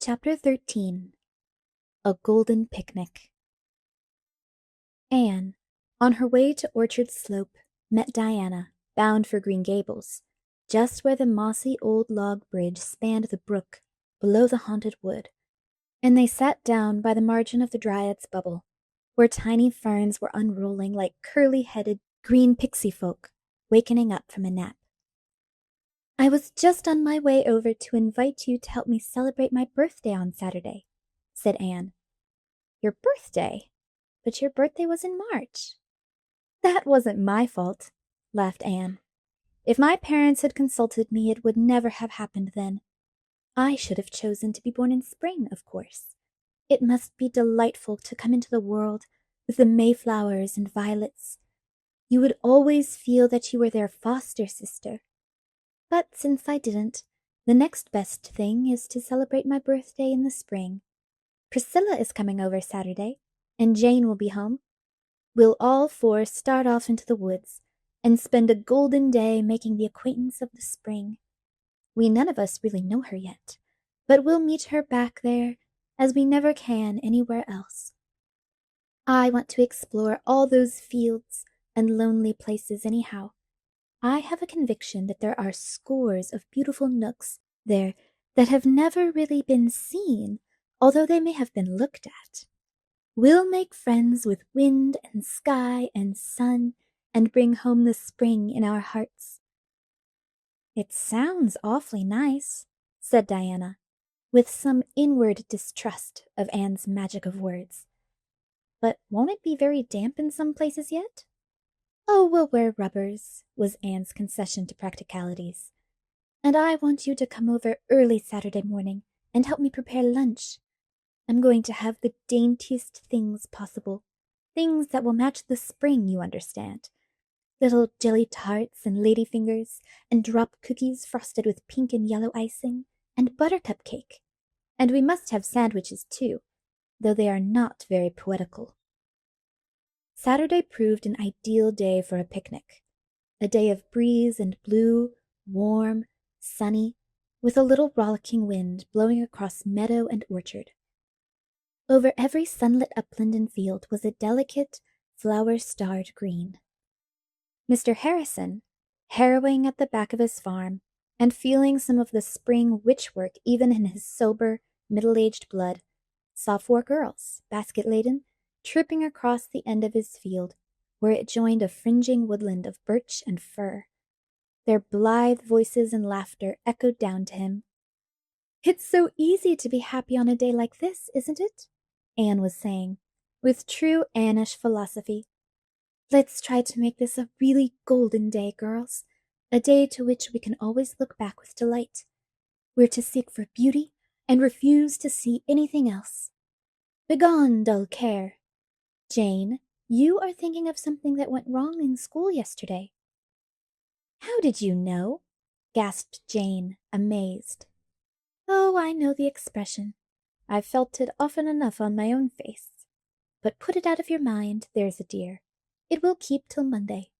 Chapter 13. A Golden Picnic. Anne, on her way to Orchard Slope, met Diana, bound for Green Gables, just where the mossy old log bridge spanned the brook below the haunted wood, and they sat down by the margin of the Dryad's bubble, where tiny ferns were unrolling like curly-headed green pixie folk wakening up from a nap. "I was just on my way over to invite you to help me celebrate my birthday on Saturday," said Anne. "Your birthday? But your birthday was in March." "That wasn't my fault," laughed Anne. "If my parents had consulted me, it would never have happened then. I should have chosen to be born in spring, of course. It must be delightful to come into the world with the mayflowers and violets. You would always feel that you were their foster sister. But since I didn't, the next best thing is to celebrate my birthday in the spring. Priscilla is coming over Saturday, and Jane will be home. We'll all four start off into the woods and spend a golden day making the acquaintance of the spring. We none of us really know her yet, but we'll meet her back there as we never can anywhere else. I want to explore all those fields and lonely places anyhow. I have a conviction that there are scores of beautiful nooks there that have never really been seen, although they may have been looked at. We'll make friends with wind and sky and sun and bring home the spring in our hearts." "It sounds awfully nice," said Diana, with some inward distrust of Anne's magic of words. "But won't it be very damp in some places yet?" "Oh, we'll wear rubbers," was Anne's concession to practicalities. "And I want you to come over early Saturday morning and help me prepare lunch. I'm going to have the daintiest things possible, things that will match the spring, you understand. Little jelly tarts and ladyfingers, and drop cookies frosted with pink and yellow icing, and buttercup cake. And we must have sandwiches too, though they are not very poetical." Saturday proved an ideal day for a picnic, a day of breeze and blue, warm, sunny, with a little rollicking wind blowing across meadow and orchard. Over every sunlit upland and field was a delicate, flower-starred green. Mr. Harrison, harrowing at the back of his farm, and feeling some of the spring witch-work even in his sober, middle-aged blood, saw 4 girls, basket-laden, tripping across the end of his field, where it joined a fringing woodland of birch and fir. Their blithe voices and laughter echoed down to him. "It's so easy to be happy on a day like this, isn't it?" Anne was saying, with true Annish philosophy. "Let's try to make this a really golden day, girls, a day to which we can always look back with delight. We're to seek for beauty and refuse to see anything else. Begone, dull care. Jane, you are thinking of something that went wrong in school yesterday." "How did you know?" gasped Jane, amazed. "Oh, I know the expression. I've felt it often enough on my own face. But put it out of your mind, there's a dear. It will keep till Monday.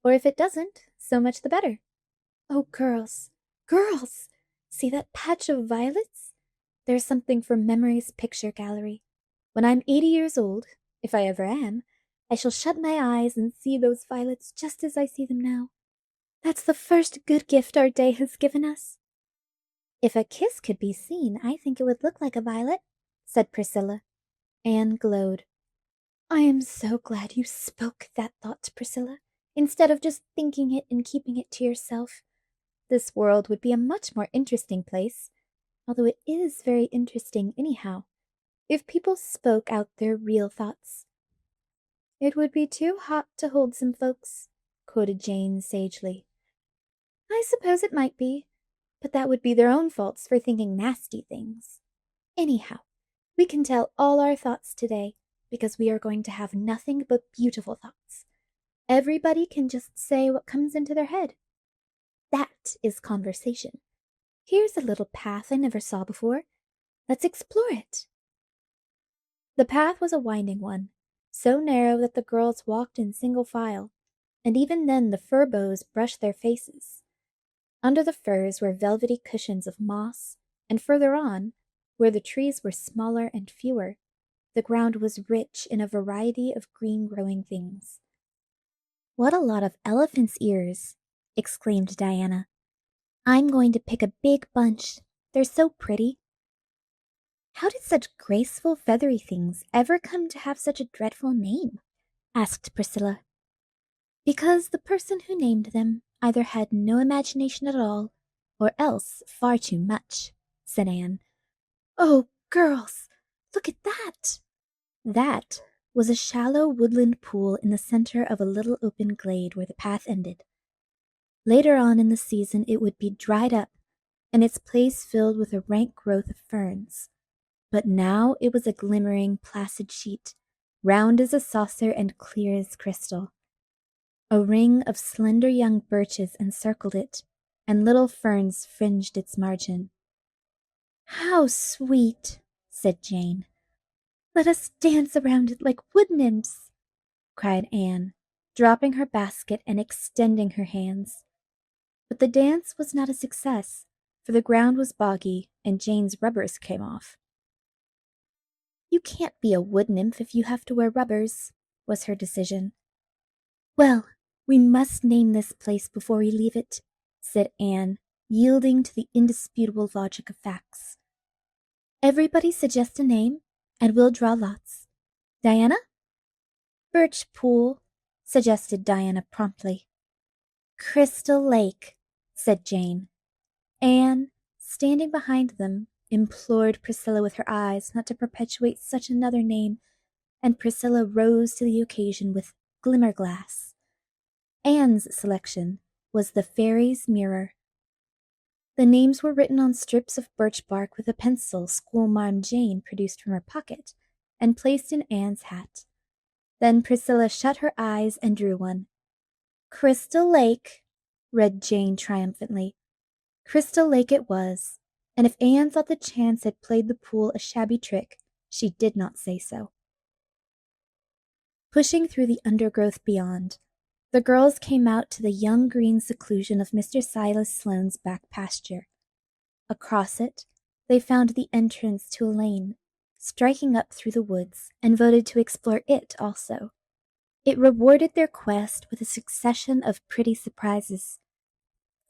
Or if it doesn't, so much the better. Oh, girls, girls! See that patch of violets? There's something for memory's picture gallery. When I'm 80 years old, if I ever am, I shall shut my eyes and see those violets just as I see them now. That's the first good gift our day has given us." "If a kiss could be seen, I think it would look like a violet," said Priscilla. Anne glowed. "I am so glad you spoke that thought, Priscilla, instead of just thinking it and keeping it to yourself. This world would be a much more interesting place, although it is very interesting anyhow, if people spoke out their real thoughts." "It would be too hot to hold some folks," quoted Jane sagely. "I suppose it might be, but that would be their own faults for thinking nasty things. Anyhow, we can tell all our thoughts today, because we are going to have nothing but beautiful thoughts. Everybody can just say what comes into their head. That is conversation. Here's a little path I never saw before. Let's explore it." The path was a winding one, so narrow that the girls walked in single file, and even then the fir boughs brushed their faces. Under the firs were velvety cushions of moss, and further on, Where the trees were smaller and fewer, the ground was rich in a variety of green-growing things. "What a lot of elephant's ears!" exclaimed Diana. "I'm going to pick a big bunch. They're so pretty." "How did such graceful feathery things ever come to have such a dreadful name?" asked Priscilla. "Because the person who named them either had no imagination at all, or else far too much," said Anne. "Oh, girls, look at that!" That was a shallow woodland pool in the center of a little open glade where the path ended. Later on in the season it would be dried up, and its place filled with a rank growth of ferns. But now it was a glimmering, placid sheet, round as a saucer and clear as crystal. A ring of slender young birches encircled it, and little ferns fringed its margin. "How sweet!" said Jane. "Let us dance around it like wood nymphs," cried Anne, dropping her basket and extending her hands. But the dance was not a success, for the ground was boggy and Jane's rubbers came off. "You can't be a wood nymph if you have to wear rubbers," was her decision. "Well, we must name this place before we leave it," said Anne, yielding to the indisputable logic of facts. "Everybody suggest a name, and we'll draw lots. Diana?" "Birch Pool," suggested Diana promptly. "Crystal Lake," said Jane. Anne, standing behind them, implored Priscilla with her eyes not to perpetuate such another name, and Priscilla rose to the occasion with Glimmerglass. Anne's selection was the Fairy's Mirror. The names were written on strips of birch bark with a pencil schoolmarm Jane produced from her pocket and placed in Anne's hat. Then Priscilla shut her eyes and drew one. "Crystal Lake," read Jane triumphantly. Crystal Lake it was, and if Anne thought the chance had played the pool a shabby trick, she did not say so. Pushing through the undergrowth beyond, the girls came out to the young green seclusion of Mr. Silas Sloane's back pasture. Across it, they found the entrance to a lane, striking up through the woods, and voted to explore it also. It rewarded their quest with a succession of pretty surprises.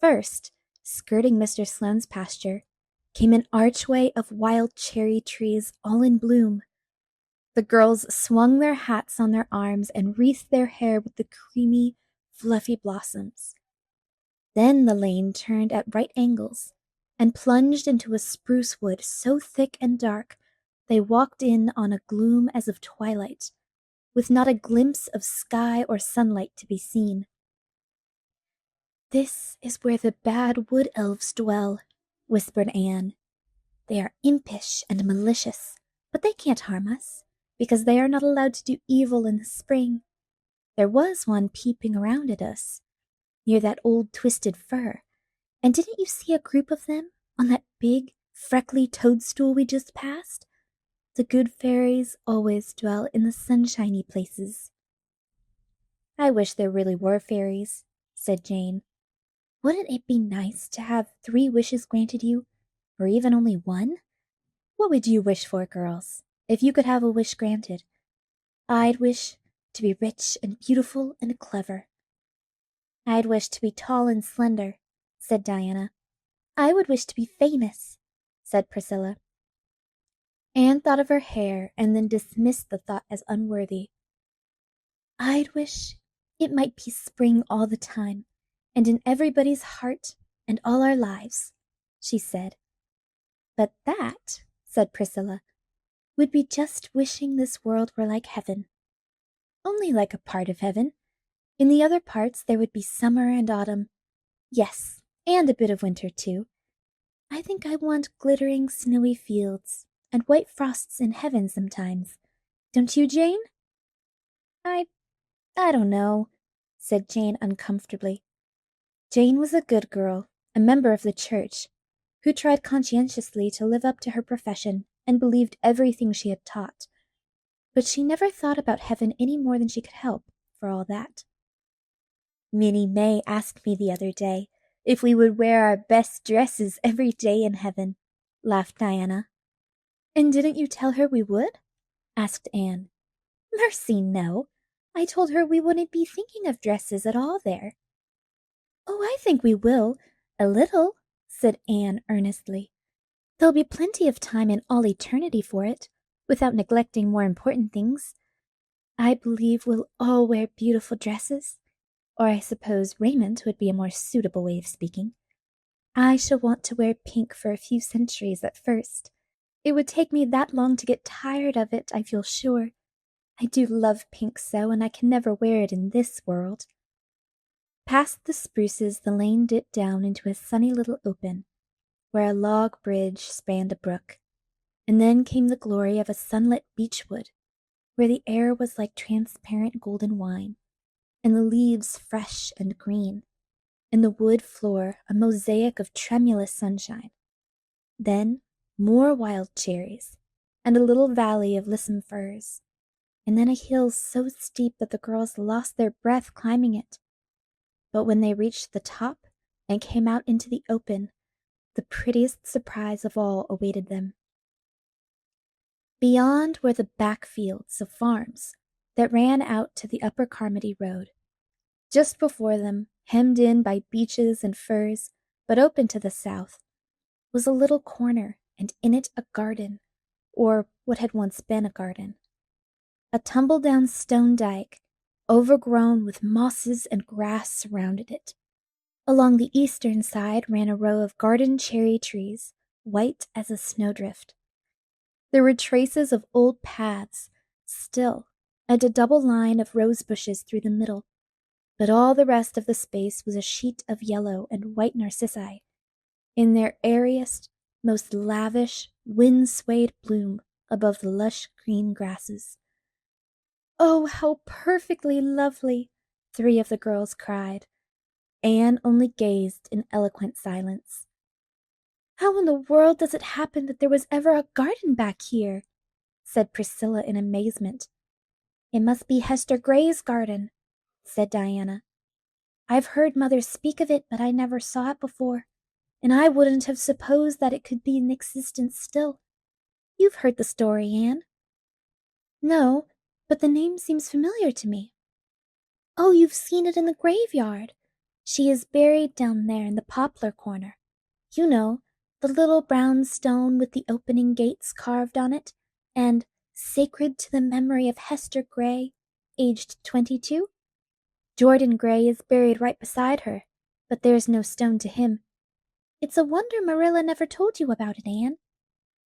First, skirting Mr. Sloane's pasture, came an archway of wild cherry trees all in bloom. The girls swung their hats on their arms and wreathed their hair with the creamy, fluffy blossoms. Then the lane turned at right angles and plunged into a spruce wood so thick and dark they walked in on a gloom as of twilight, with not a glimpse of sky or sunlight to be seen. "This is where the bad wood elves dwell," whispered Anne. "They are impish and malicious, but they can't harm us, because they are not allowed to do evil in the spring. There was one peeping around at us, near that old twisted fir, and didn't you see a group of them on that big, freckly toadstool we just passed? The good fairies always dwell in the sunshiny places." "I wish there really were fairies," said Jane. "Wouldn't it be nice to have 3 wishes granted you, or even only 1? What would you wish for, girls, if you could have a wish granted?" "I'd wish to be rich and beautiful and clever." "I'd wish to be tall and slender," said Diana. "I would wish to be famous," said Priscilla. Anne thought of her hair and then dismissed the thought as unworthy. "I'd wish it might be spring all the time, and in everybody's heart and all our lives," she said. "But that," said Priscilla, "would be just wishing this world were like heaven. Only like a part of heaven. In the other parts there would be summer and autumn. Yes, and a bit of winter too. I think I want glittering snowy fields and white frosts in heaven sometimes. Don't you, Jane?" I don't know," said Jane uncomfortably. Jane was a good girl, a member of the church, who tried conscientiously to live up to her profession and believed everything she had taught. But she never thought about heaven any more than she could help, for all that. "Minnie May asked me the other day if we would wear our best dresses every day in heaven," laughed Diana. And didn't you tell her we would? Asked Anne. Mercy, no. I told her we wouldn't be thinking of dresses at all there. Oh, I think we will, a little, said Anne earnestly. There'll be plenty of time in all eternity for it, without neglecting more important things. I believe we'll all wear beautiful dresses, or I suppose raiment would be a more suitable way of speaking. I shall want to wear pink for a few centuries at first. It would take me that long to get tired of it, I feel sure. I do love pink so, and I can never wear it in this world. Past the spruces the lane dipped down into a sunny little open, where a log bridge spanned a brook, and then came the glory of a sunlit beechwood, where the air was like transparent golden wine, and the leaves fresh and green, and the wood floor a mosaic of tremulous sunshine. Then more wild cherries, and a little valley of lissom firs, and then a hill so steep that the girls lost their breath climbing it. But when they reached the top and came out into the open, the prettiest surprise of all awaited them. Beyond were the back fields of farms that ran out to the upper Carmody road. Just before them, hemmed in by beeches and firs, but open to the south, was a little corner, and in it a garden, or what had once been a garden. A tumble-down stone dike, overgrown with mosses and grass, surrounded it. Along the eastern side ran a row of garden cherry trees, white as a snowdrift. There were traces of old paths, still, and a double line of rose bushes through the middle, but all the rest of the space was a sheet of yellow and white narcissi, in their airiest, most lavish, wind-swayed bloom above the lush green grasses. "Oh, how perfectly lovely!" 3 of the girls cried. Anne only gazed in eloquent silence. "How in the world does it happen that there was ever a garden back here?" said Priscilla in amazement. "It must be Hester Gray's garden," said Diana. "I've heard Mother speak of it, but I never saw it before, and I wouldn't have supposed that it could be in existence still. You've heard the story, Anne?" "No, but the name seems familiar to me." "Oh, you've seen it in the graveyard. She is buried down there in the poplar corner. You know, the little brown stone with the opening gates carved on it, and 'Sacred to the memory of Hester Gray, aged 22.' Jordan Gray is buried right beside her, but there's no stone to him. It's a wonder Marilla never told you about it, Anne.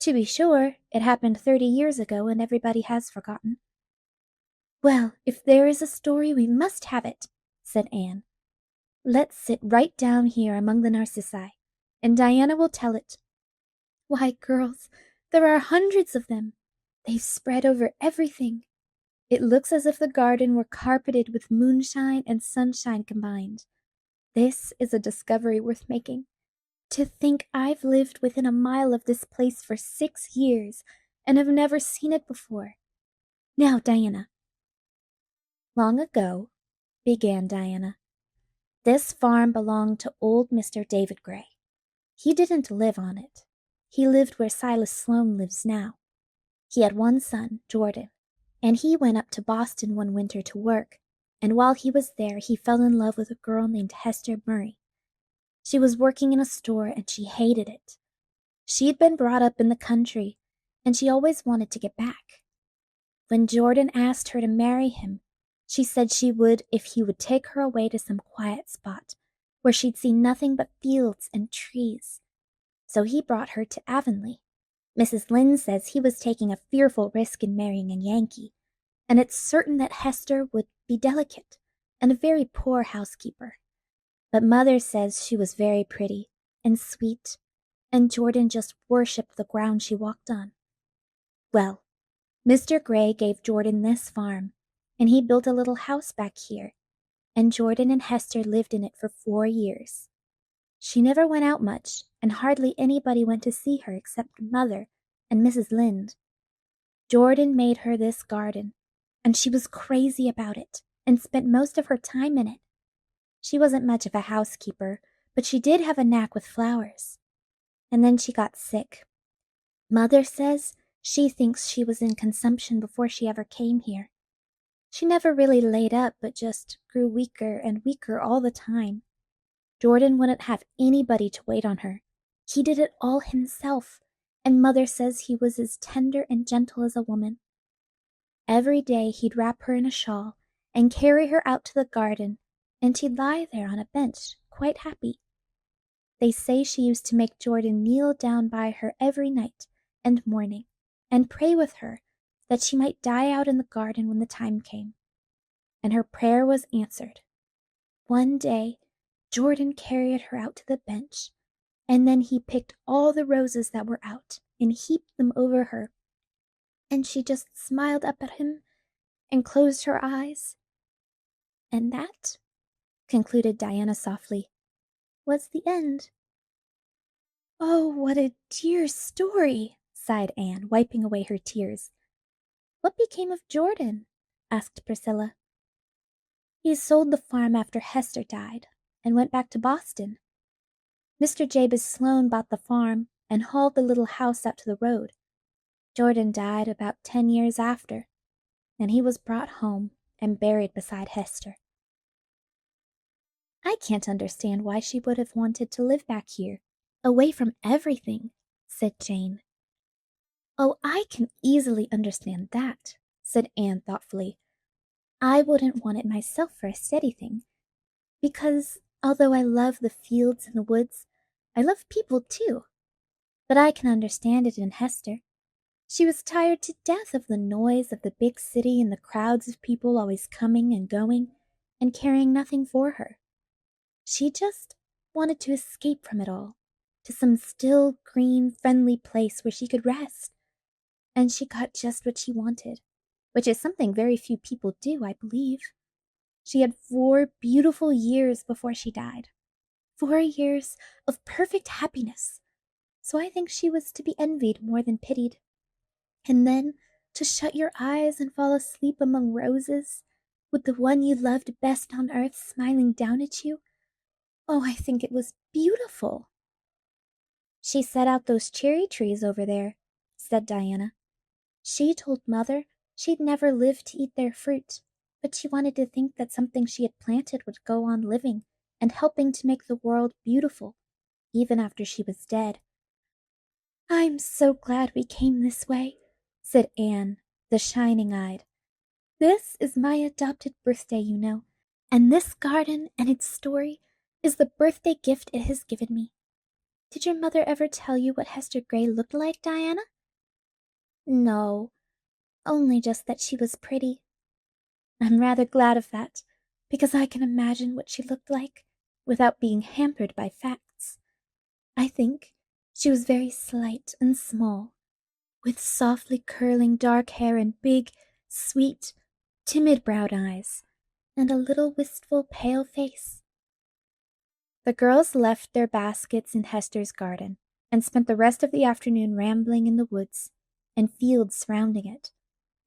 To be sure, it happened 30 years ago and everybody has forgotten." "Well, if there is a story, we must have it," said Anne. "Let's sit right down here among the narcissi, and Diana will tell it. Why, girls, there are hundreds of them. They've spread over everything. It looks as if the garden were carpeted with moonshine and sunshine combined. This is a discovery worth making. To think I've lived within a mile of this place for 6 years and have never seen it before. Now, Diana." "Long ago," began Diana, "this farm belonged to old Mr. David Gray. He didn't live on it. He lived where Silas Sloane lives now. He had one son, Jordan, and he went up to Boston one winter to work, and while he was there he fell in love with a girl named Hester Murray. She was working in a store and she hated it. She'd been brought up in the country, and she always wanted to get back. When Jordan asked her to marry him, she said she would if he would take her away to some quiet spot, where she'd see nothing but fields and trees. So he brought her to Avonlea. Mrs. Lynde says he was taking a fearful risk in marrying a Yankee, and it's certain that Hester would be delicate and a very poor housekeeper. But Mother says she was very pretty and sweet, and Jordan just worshipped the ground she walked on. Well, Mr. Gray gave Jordan this farm, and he built a little house back here, and Jordan and Hester lived in it for 4 years. She never went out much, and hardly anybody went to see her except Mother and Mrs. Lynde. Jordan made her this garden, and she was crazy about it and spent most of her time in it. She wasn't much of a housekeeper, but she did have a knack with flowers. And then she got sick. Mother says She thinks she was in consumption before she ever came here. She never really laid up, but just grew weaker and weaker all the time. Jordan wouldn't have anybody to wait on her. He did it all himself, and Mother says he was as tender and gentle as a woman. Every day he'd wrap her in a shawl and carry her out to the garden, and she'd lie there on a bench, quite happy. They say she used to make Jordan kneel down by her every night and morning, and pray with her that she might die out in the garden when the time came. And her prayer was answered. One day, Jordan carried her out to the bench, and then he picked all the roses that were out and heaped them over her, and she just smiled up at him and closed her eyes. And that, concluded Diana softly, was the end. Oh, what a dear story, sighed Anne, wiping away her tears. What became of Jordan? Asked Priscilla. He sold the farm after Hester died and went back to Boston. Mr. Jabez Sloane bought the farm and hauled the little house out to the road. Jordan died about 10 years after, and he was brought home and buried beside Hester. I can't understand why she would have wanted to live back here, away from everything, said Jane. Oh, I can easily understand that, said Anne thoughtfully. I wouldn't want it myself for a steady thing, because although I love the fields and the woods, I love people too. But I can understand it in Hester. She was tired to death of the noise of the big city and the crowds of people always coming and going and caring nothing for her. She just wanted to escape from it all, to some still, green, friendly place where she could rest. And she got just what she wanted, which is something very few people do, I believe. She had 4 beautiful years before she died. 4 years of perfect happiness. So I think she was to be envied more than pitied. And then to shut your eyes and fall asleep among roses, with the one you loved best on earth smiling down at you. Oh, I think it was beautiful. She set out those cherry trees over there, said Diana. She told Mother she'd never live to eat their fruit, but she wanted to think that something she had planted would go on living and helping to make the world beautiful, even after she was dead. I'm so glad we came this way, said Anne, the shining-eyed. This is my adopted birthday, you know, and this garden and its story is the birthday gift it has given me. Did your mother ever tell you what Hester Gray looked like, Diana? No, only just that she was pretty. I'm rather glad of that, because I can imagine what she looked like without being hampered by facts. I think she was very slight and small, with softly curling dark hair and big, sweet, timid brown eyes, and a little wistful pale face. The girls left their baskets in Hester's garden and spent the rest of the afternoon rambling in the woods and fields surrounding it,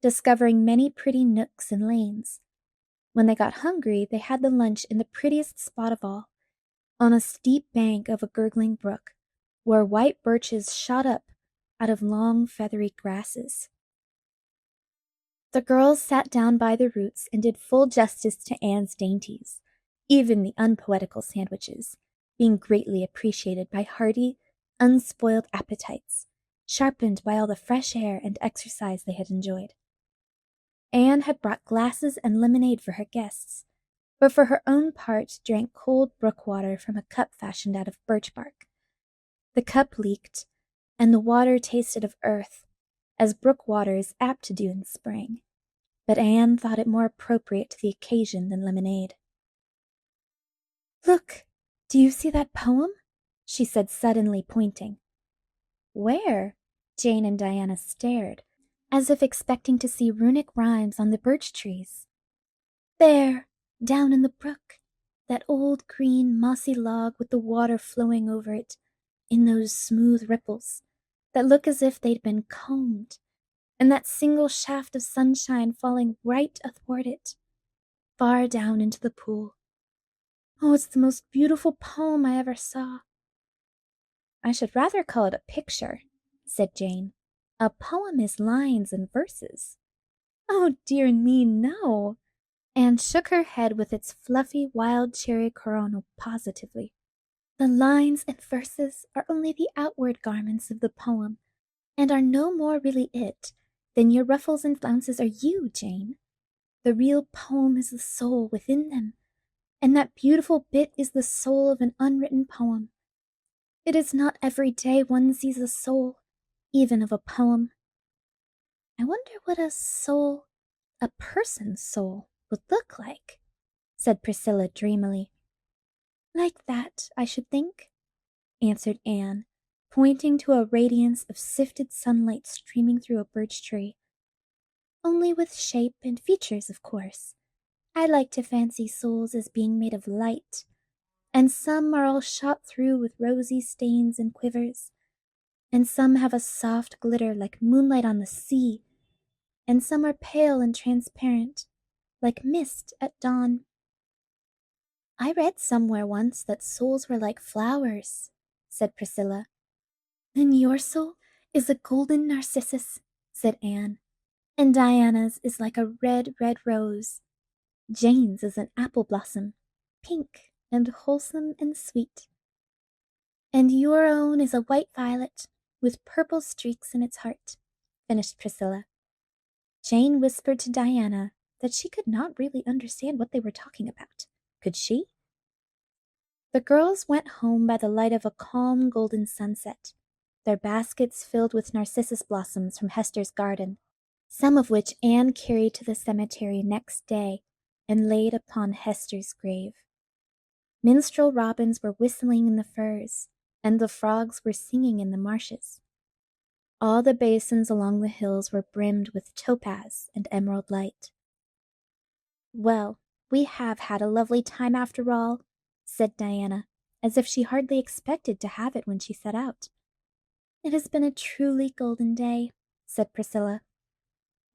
discovering many pretty nooks and lanes. When they got hungry, they had the lunch in the prettiest spot of all, on a steep bank of a gurgling brook, where white birches shot up out of long feathery grasses. The girls sat down by the roots and did full justice to Anne's dainties, even the unpoetical sandwiches, being greatly appreciated by hearty, unspoiled appetites, sharpened by all the fresh air and exercise they had enjoyed. Anne had brought glasses and lemonade for her guests, but for her own part drank cold brook water from a cup fashioned out of birch bark. The cup leaked, and the water tasted of earth, as brook water is apt to do in spring, but Anne thought it more appropriate to the occasion than lemonade. Look, do you see that poem? She said suddenly, pointing. Where? Jane and Diana stared, as if expecting to see runic rhymes on the birch trees. There, down in the brook, that old green mossy log with the water flowing over it in those smooth ripples that look as if they'd been combed, and that single shaft of sunshine falling right athwart it, far down into the pool. Oh, it's the most beautiful poem I ever saw. I should rather call it a picture, said Jane. A poem is lines and verses. Oh, dear me, no. Anne shook her head with its fluffy wild cherry coronal positively. The lines and verses are only the outward garments of the poem, and are no more really it than your ruffles and flounces are you, Jane. The real poem is the soul within them, and that beautiful bit is the soul of an unwritten poem. It is not every day one sees a soul, even of a poem. I wonder what a person's soul, would look like, said Priscilla dreamily. Like that, I should think, answered Anne, pointing to a radiance of sifted sunlight streaming through a birch tree. Only with shape and features, of course. I like to fancy souls as being made of light, and some are all shot through with rosy stains and quivers, and some have a soft glitter like moonlight on the sea, and some are pale and transparent, like mist at dawn. I read somewhere once that souls were like flowers, said Priscilla. Then your soul is a golden narcissus, said Anne, and Diana's is like a red, red rose. Jane's is an apple blossom, pink and wholesome and sweet. And your own is a white violet with purple streaks in its heart, finished Priscilla. Jane whispered to Diana that she could not really understand what they were talking about. Could she? The girls went home by the light of a calm golden sunset, their baskets filled with narcissus blossoms from Hester's garden, some of which Anne carried to the cemetery next day and laid upon Hester's grave. Minstrel robins were whistling in the firs, and the frogs were singing in the marshes. All the basins along the hills were brimmed with topaz and emerald light. Well, we have had a lovely time after all, said Diana, as if she hardly expected to have it when she set out. It has been a truly golden day, said Priscilla.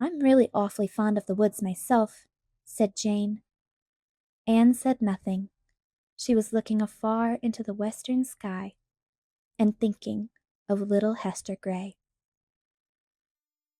I'm really awfully fond of the woods myself, said Jane. Anne said nothing. She was looking afar into the western sky and thinking of little Hester Gray.